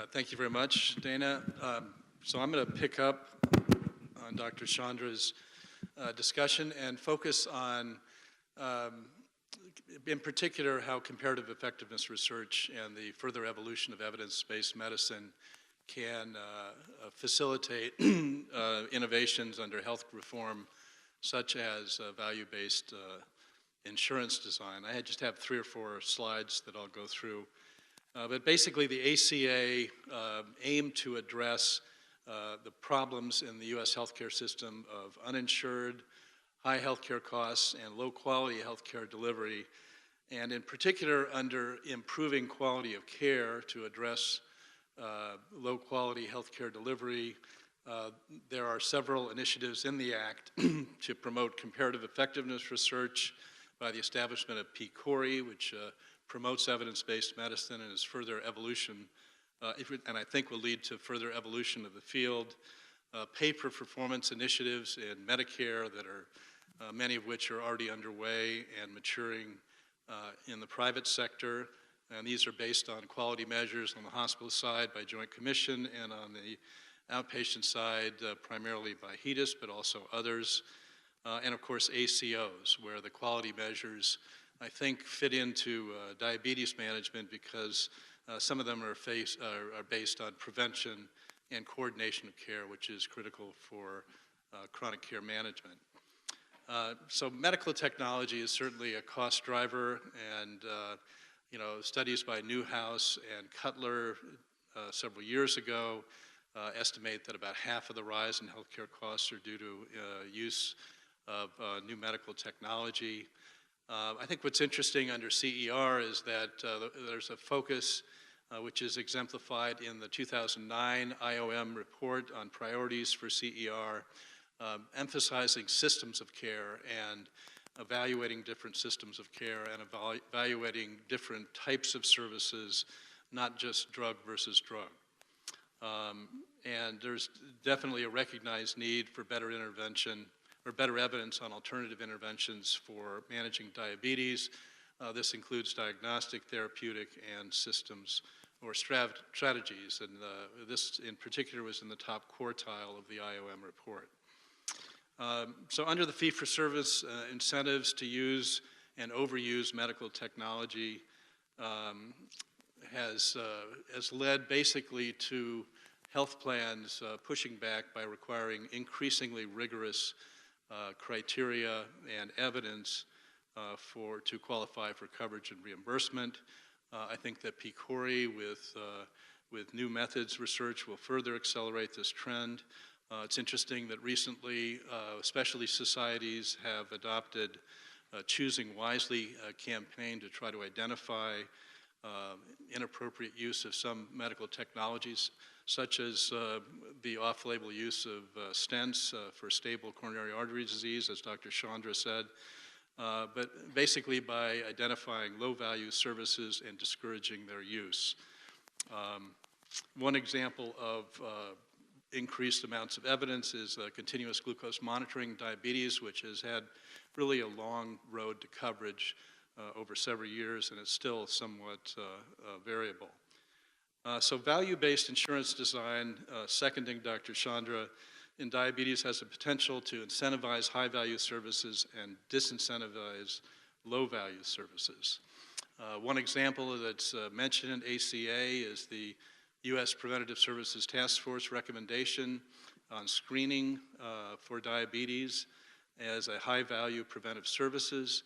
Thank you very much, Dana. So I'm going to pick up on Dr. Chandra's discussion and focus on, in particular, how comparative effectiveness research and the further evolution of evidence-based medicine can facilitate innovations under health reform, such as value-based insurance design. I just have 3 or 4 slides that I'll go through. But basically, the ACA aimed to address the problems in the U.S. healthcare system of uninsured, high healthcare costs, and low-quality healthcare delivery, and in particular, under improving quality of care to address low-quality healthcare delivery. There are several initiatives in the Act to promote comparative effectiveness research by the establishment of PICORI, which promotes evidence-based medicine and is further evolution, and I think will lead to further evolution of the field. Pay-for-performance initiatives in Medicare that are, many of which are already underway and maturing in the private sector. And these are based on quality measures on the hospital side by Joint Commission and on the outpatient side primarily by HEDIS, but also others. And of course ACOs, where the quality measures I think fit into diabetes management because some of them are based on prevention and coordination of care, which is critical for chronic care management. So medical technology is certainly a cost driver, and studies by Newhouse and Cutler several years ago estimate that about half of the rise in healthcare costs are due to use of new medical technology. I think what's interesting under CER is that there's a focus which is exemplified in the 2009 IOM report on priorities for CER, emphasizing systems of care and evaluating different systems of care and evaluating different types of services, not just drug versus drug. And there's definitely a recognized need for better intervention or better evidence on alternative interventions for managing diabetes. This includes diagnostic, therapeutic, and systems or strategies. And this in particular was in the top quartile of the IOM report. So under the fee-for-service, incentives to use and overuse medical technology has led basically to health plans pushing back by requiring increasingly rigorous criteria and evidence to qualify for coverage and reimbursement. I think that PICORI with new methods research will further accelerate this trend. It's interesting that recently specialty societies have adopted a Choosing Wisely campaign to try to identify inappropriate use of some medical technologies, such as the off-label use of stents for stable coronary artery disease, as Dr. Chandra said, but basically by identifying low-value services and discouraging their use. One example of increased amounts of evidence is continuous glucose monitoring diabetes, which has had really a long road to coverage over several years, and it's still somewhat variable. So value-based insurance design, seconding Dr. Chandra, in diabetes has the potential to incentivize high-value services and disincentivize low-value services. One example that's mentioned in ACA is the U.S. Preventive Services Task Force recommendation on screening for diabetes as a high-value preventive services,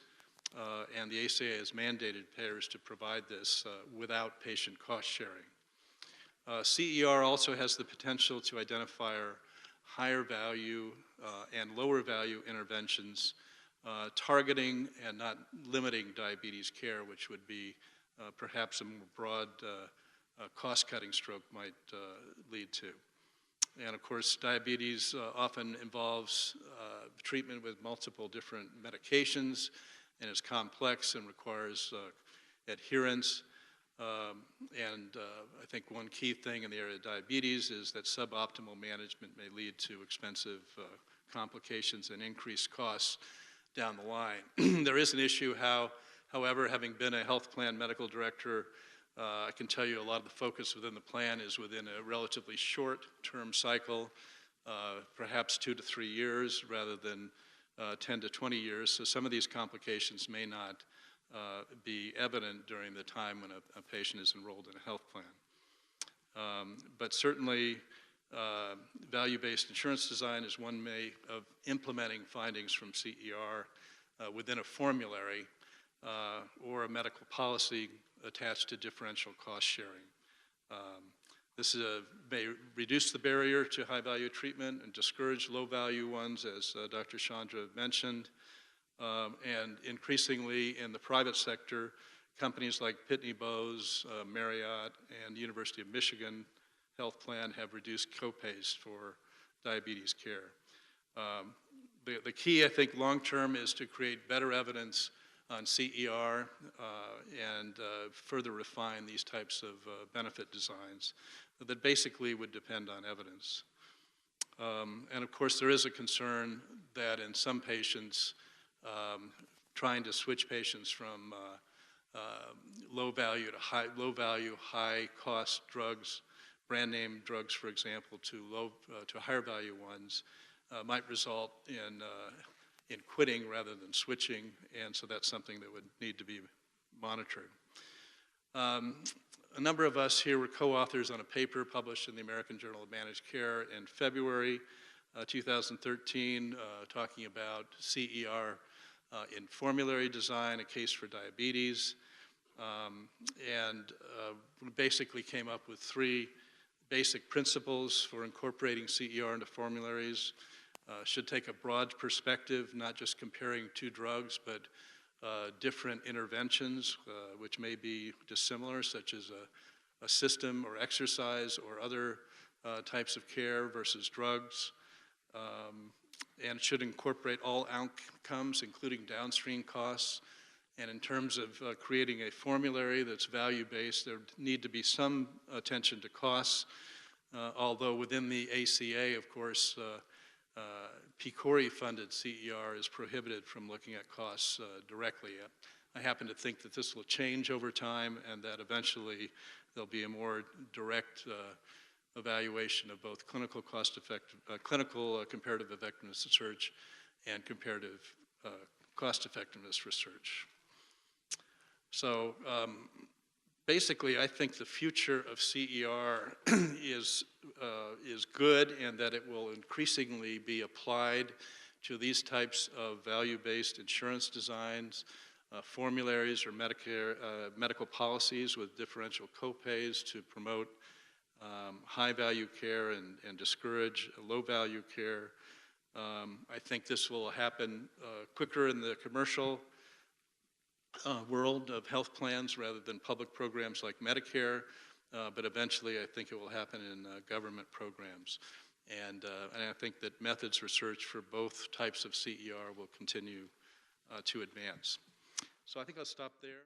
and the ACA has mandated payers to provide this without patient cost sharing. CER also has the potential to identify higher value and lower value interventions, targeting and not limiting diabetes care, which would be perhaps a more broad cost-cutting stroke might lead to. And of course, diabetes often involves treatment with multiple different medications and is complex and requires adherence. I think one key thing in the area of diabetes is that suboptimal management may lead to expensive complications and increased costs down the line. There is an issue however, having been a health plan medical director I can tell you a lot of the focus within the plan is within a relatively short-term cycle, perhaps 2 to 3 years rather than 10 to 20 years. So some of these complications may not be evident during the time when a patient is enrolled in a health plan. But certainly, value-based insurance design is one way of implementing findings from CER within a formulary or a medical policy attached to differential cost sharing. This may reduce the barrier to high-value treatment and discourage low-value ones, as Dr. Chandra mentioned. And increasingly in the private sector, companies like Pitney Bowes, Marriott, and University of Michigan Health Plan have reduced copays for diabetes care. The key, I think, long-term is to create better evidence on CER and further refine these types of benefit designs that basically would depend on evidence. And of course, there is a concern that in some patients, trying to switch patients from low value, high cost drugs, brand name drugs, for example, to higher value ones, might result in quitting rather than switching, and so that's something that would need to be monitored. A number of us here were co-authors on a paper published in the American Journal of Managed Care in February 2013, talking about CER in formulary design, a case for diabetes, and we basically came up with 3 basic principles for incorporating CER into formularies. Should take a broad perspective, not just comparing 2 drugs, but different interventions, which may be dissimilar, such as a system or exercise or other types of care versus drugs. And should incorporate all outcomes, including downstream costs. And in terms of creating a formulary that's value-based, there need to be some attention to costs, although within the ACA, of course, PICORI-funded CER is prohibited from looking at costs directly. I happen to think that this will change over time and that eventually there'll be a more direct evaluation of both clinical comparative effectiveness research and comparative cost effectiveness research. So basically, I think the future of CER is good, and that it will increasingly be applied to these types of value-based insurance designs, formularies or medical policies with differential copays to promote high-value care and discourage low-value care. I think this will happen quicker in the commercial world of health plans rather than public programs like Medicare, but eventually I think it will happen in government programs. And I think that methods research for both types of CER will continue to advance. So I think I'll stop there.